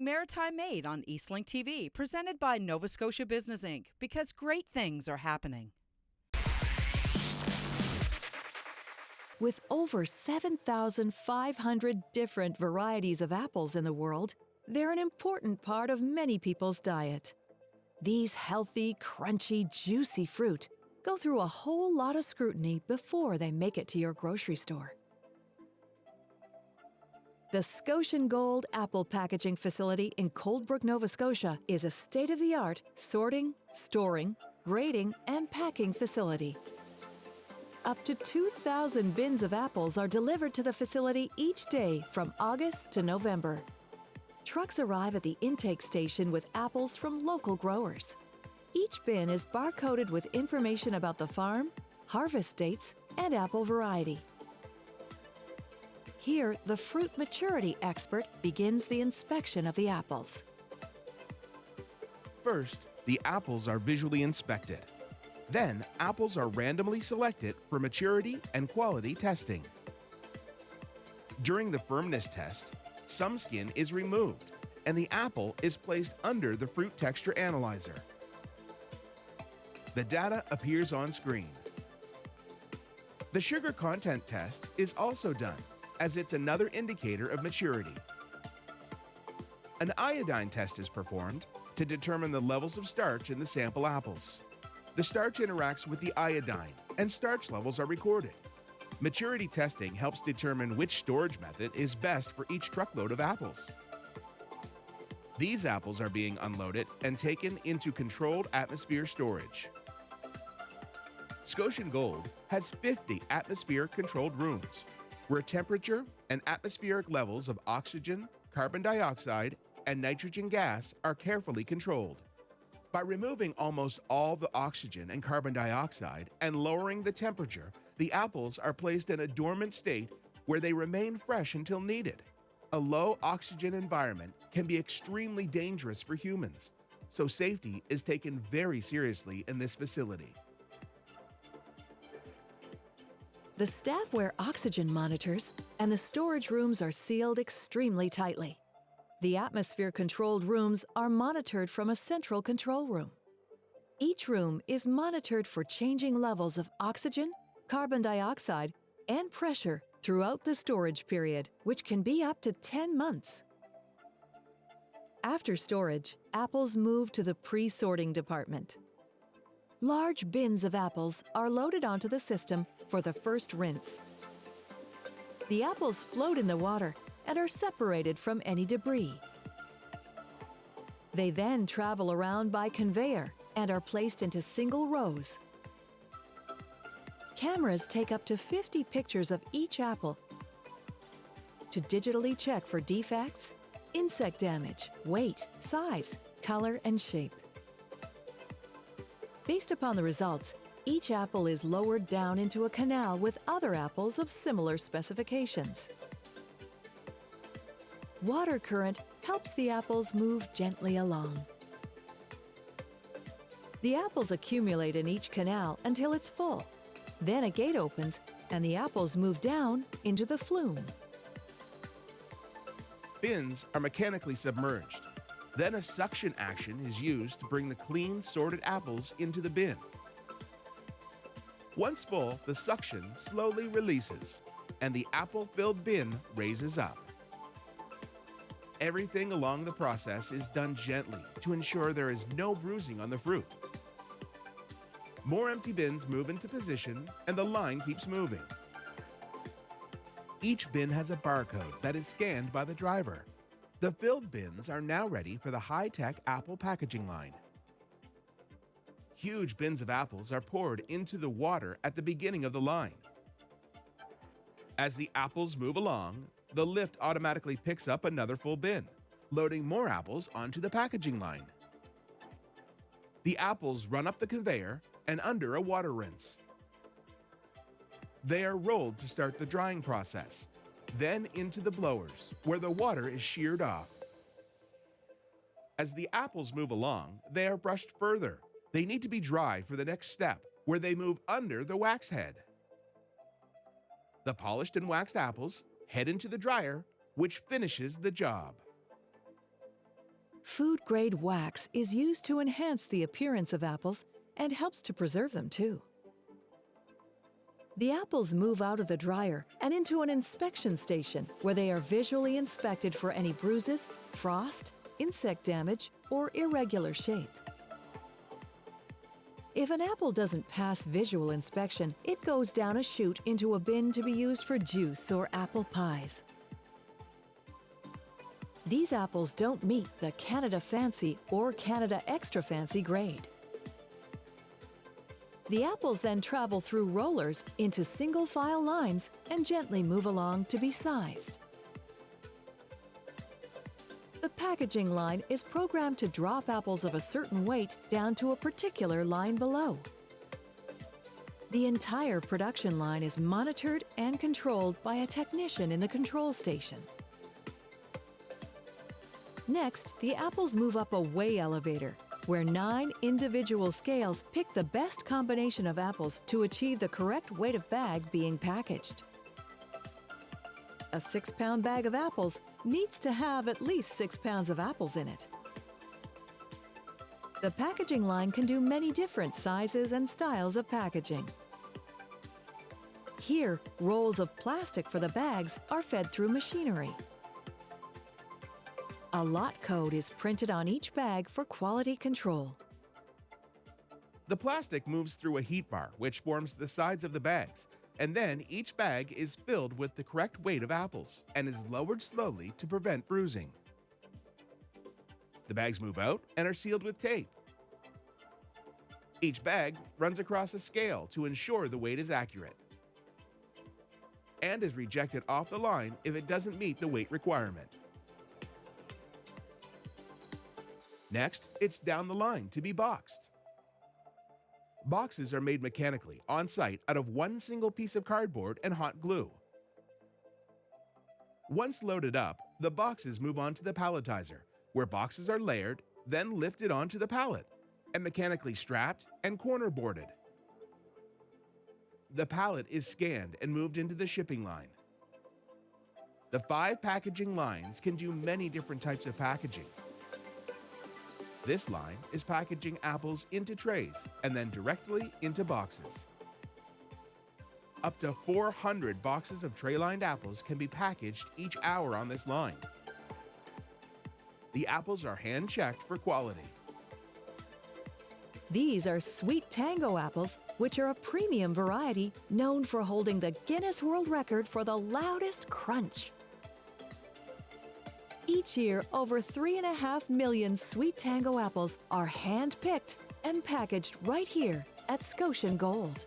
Maritime Made on Eastlink TV, presented by Nova Scotia Business Inc., because great things are happening. With over 7,500 different varieties of apples in the world, they're an important part of many people's diet. These healthy, crunchy, juicy fruit go through a whole lot of scrutiny before they make it to your grocery store. The Scotian Gold Apple Packaging Facility in Coldbrook, Nova Scotia is a state-of-the-art sorting, storing, grading, and packing facility. Up to 2,000 bins of apples are delivered to the facility each day from August to November. Trucks arrive at the intake station with apples from local growers. Each bin is barcoded with information about the farm, harvest dates, and apple variety. Here, the fruit maturity expert begins the inspection of the apples. First, the apples are visually inspected. Then, apples are randomly selected for maturity and quality testing. During the firmness test, some skin is removed, and the apple is placed under the fruit texture analyzer. The data appears on screen. The sugar content test is also done, as it's another indicator of maturity. An iodine test is performed to determine the levels of starch in the sample apples. The starch interacts with the iodine, and starch levels are recorded. Maturity testing helps determine which storage method is best for each truckload of apples. These apples are being unloaded and taken into controlled atmosphere storage. Scotian Gold has 50 atmosphere-controlled rooms, where temperature and atmospheric levels of oxygen, carbon dioxide, and nitrogen gas are carefully controlled. By removing almost all the oxygen and carbon dioxide and lowering the temperature, the apples are placed in a dormant state where they remain fresh until needed. A low oxygen environment can be extremely dangerous for humans, so safety is taken very seriously in this facility. The staff wear oxygen monitors, and the storage rooms are sealed extremely tightly. The atmosphere-controlled rooms are monitored from a central control room. Each room is monitored for changing levels of oxygen, carbon dioxide, and pressure throughout the storage period, which can be up to 10 months. After storage, apples move to the pre-sorting department. Large bins of apples are loaded onto the system for the first rinse. The apples float in the water and are separated from any debris. They then travel around by conveyor and are placed into single rows. Cameras take up to 50 pictures of each apple to digitally check for defects, insect damage, weight, size, color, and shape. Based upon the results, each apple is lowered down into a canal with other apples of similar specifications. Water current helps the apples move gently along. The apples accumulate in each canal until it's full. Then a gate opens and the apples move down into the flume. Bins are mechanically submerged. Then a suction action is used to bring the clean, sorted apples into the bin. Once full, the suction slowly releases, and the apple-filled bin raises up. Everything along the process is done gently to ensure there is no bruising on the fruit. More empty bins move into position, and the line keeps moving. Each bin has a barcode that is scanned by the driver. The filled bins are now ready for the high-tech apple packaging line. Huge bins of apples are poured into the water at the beginning of the line. As the apples move along, the lift automatically picks up another full bin, loading more apples onto the packaging line. The apples run up the conveyor and under a water rinse. They are rolled to start the drying process, then into the blowers, where the water is sheared off. As the apples move along, they are brushed further. They need to be dry for the next step, where they move under the wax head. The polished and waxed apples head into the dryer, which finishes the job. Food-grade wax is used to enhance the appearance of apples and helps to preserve them too. The apples move out of the dryer and into an inspection station where they are visually inspected for any bruises, frost, insect damage, or irregular shape. If an apple doesn't pass visual inspection, it goes down a chute into a bin to be used for juice or apple pies. These apples don't meet the Canada Fancy or Canada Extra Fancy grade. The apples then travel through rollers into single file lines and gently move along to be sized. The packaging line is programmed to drop apples of a certain weight down to a particular line below. The entire production line is monitored and controlled by a technician in the control station. Next, the apples move up a weigh elevator, where 9 individual scales pick the best combination of apples to achieve the correct weight of bag being packaged. A 6-pound bag of apples needs to have at least 6 pounds of apples in it. The packaging line can do many different sizes and styles of packaging. Here, rolls of plastic for the bags are fed through machinery. A lot code is printed on each bag for quality control. The plastic moves through a heat bar, which forms the sides of the bags, and then each bag is filled with the correct weight of apples and is lowered slowly to prevent bruising. The bags move out and are sealed with tape. Each bag runs across a scale to ensure the weight is accurate and is rejected off the line if it doesn't meet the weight requirement. Next, it's down the line to be boxed. Boxes are made mechanically on-site out of one single piece of cardboard and hot glue. Once loaded up, the boxes move on to the palletizer, where boxes are layered, then lifted onto the pallet, and mechanically strapped and corner boarded. The pallet is scanned and moved into the shipping line. The 5 packaging lines can do many different types of packaging. This line is packaging apples into trays and then directly into boxes. Up to 400 boxes of tray-lined apples can be packaged each hour on this line. The apples are hand-checked for quality. These are sweet Tango apples, which are a premium variety known for holding the Guinness World Record for the loudest crunch. Each year, over 3.5 million sweet Tango apples are hand-picked and packaged right here at Scotian Gold.